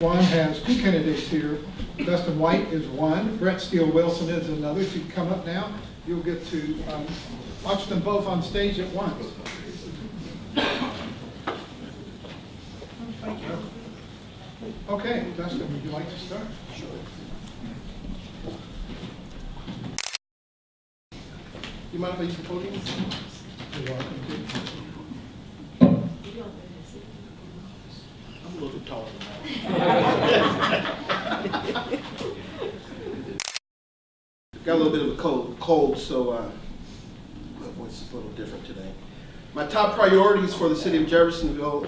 One has two candidates here. Dustin White is one. Brett Steele Wilson is another. If you come up now, you'll get to watch them both on stage at once. Okay, Dustin, would you like to start? Sure. You mind if I use the podium? You're welcome to. I'm a little taller than that. Got a little bit of a cold, so my voice is a little different today. My top priorities for the city of Jeffersonville,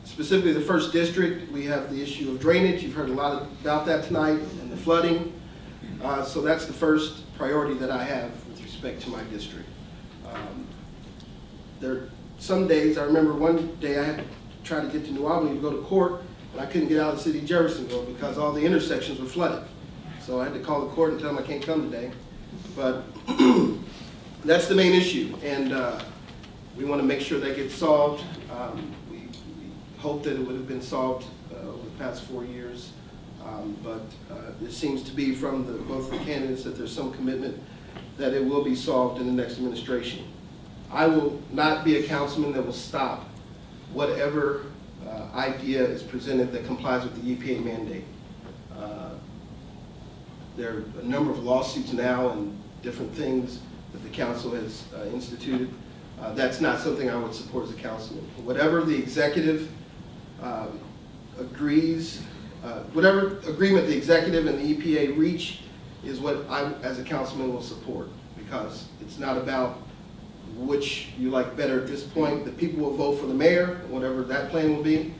specifically the first district, we have the issue of drainage. You've heard a lot about that tonight, and the flooding. So that's the first priority that I have with respect to my district. There are some days, I remember one day I had to try to get to New Albany to go to court, and I couldn't get out of the city of Jeffersonville because all the intersections were flooded. So I had to call the court and tell them I can't come today. But that's the main issue, and we want to make sure that gets solved. We hope that it would have been solved over the past 4 years, but it seems to be from both the candidates that there's some commitment that it will be solved in the next administration. I will not be a councilman that will stop whatever idea is presented that complies with the EPA mandate. There are a number of lawsuits now and different things that the council has instituted. That's not something I would support as a councilman. Whatever the executive agrees, whatever agreement the executive and the EPA reach is what I, as a councilman, will support, because it's not about which you like better at this point. The people will vote for the mayor, whatever that plan will be,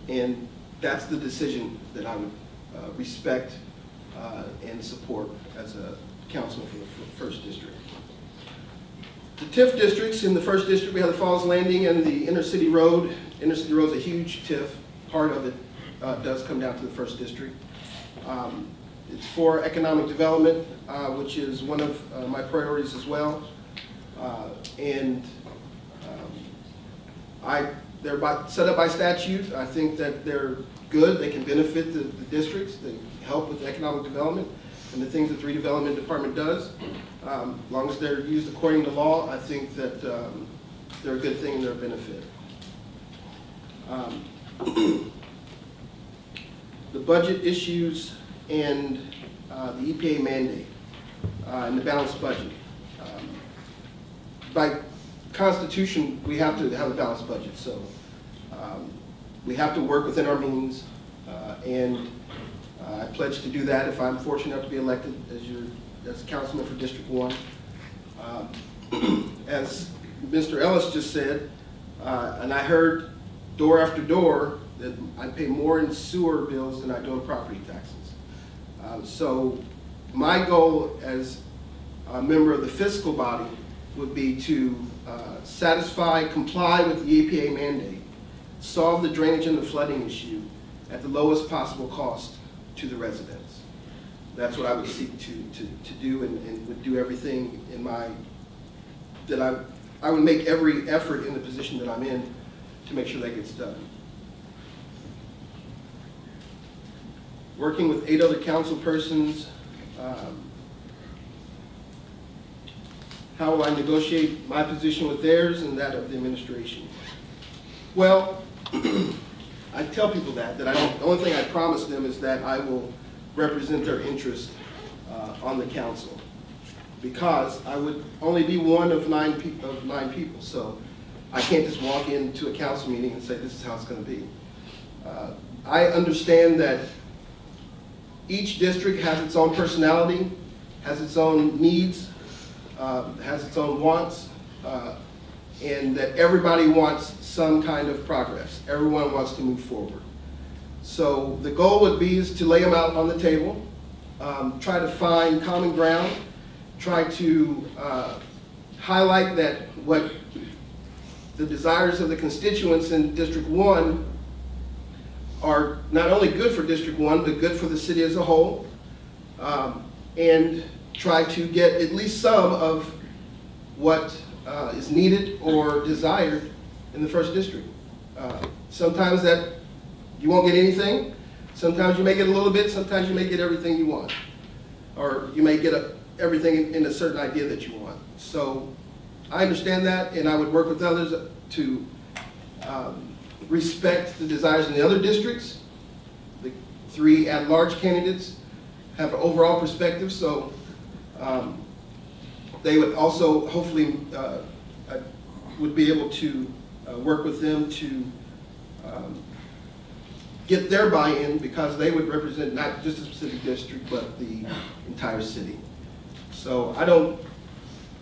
and that's the decision that I would respect and support as a councilman for the first district. The TIF districts, in the first district we have the Falls Landing and the Intercity Road. Intercity Road is a huge TIF. Part of it does come down to the first district. It's for economic development, which is one of my priorities as well. They're set up by statute. I think that they're good. They can benefit the districts. They help with economic development and the things that the redevelopment department does. As long as they're used according to law, I think that they're a good thing and they're a benefit. The budget issues and the EPA mandate and the balanced budget. By Constitution, we have to have a balanced budget, so we have to work within our means, and I pledge to do that if I'm fortunate enough to be elected as councilman for District 1. As Mr. Ellis just said, and I heard door after door that I pay more in sewer bills than I do in property taxes. So my goal as a member of the fiscal body would be to comply with the EPA mandate, solve the drainage and the flooding issue at the lowest possible cost to the residents. That's what I would seek to do, and would do everything in I would make every effort in the position that I'm in to make sure that gets done. Working with 8 other council persons, how will I negotiate my position with theirs and that of the administration? Well, I tell people that the only thing I promise them is that I will represent their interest on the council, because I would only be one of 9 people, so I can't just walk into a council meeting and say this is how it's going to be. I understand that each district has its own personality, has its own needs, has its own wants, and that everybody wants some kind of progress. Everyone wants to move forward. So the goal would be is to lay them out on the table, try to find common ground, try to highlight that what the desires of the constituents in District 1 are not only good for District 1, but good for the city as a whole, and try to get at least some of what is needed or desired in the first district. Sometimes that you won't get anything. Sometimes you may get a little bit, sometimes you may get everything you want. Or you may get everything in a certain idea that you want. So I understand that, and I would work with others to respect the desires in the other districts. The 3 at-large candidates have an overall perspective, so they would also hopefully I would be able to work with them to get their buy-in, because they would represent not just a specific district, but the entire city. So I don't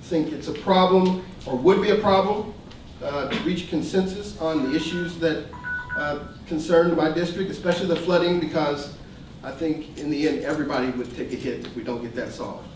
think it's a problem, or would be a problem, to reach consensus on the issues that concern my district, especially the flooding, because I think in the end, everybody would take a hit if we don't get that solved.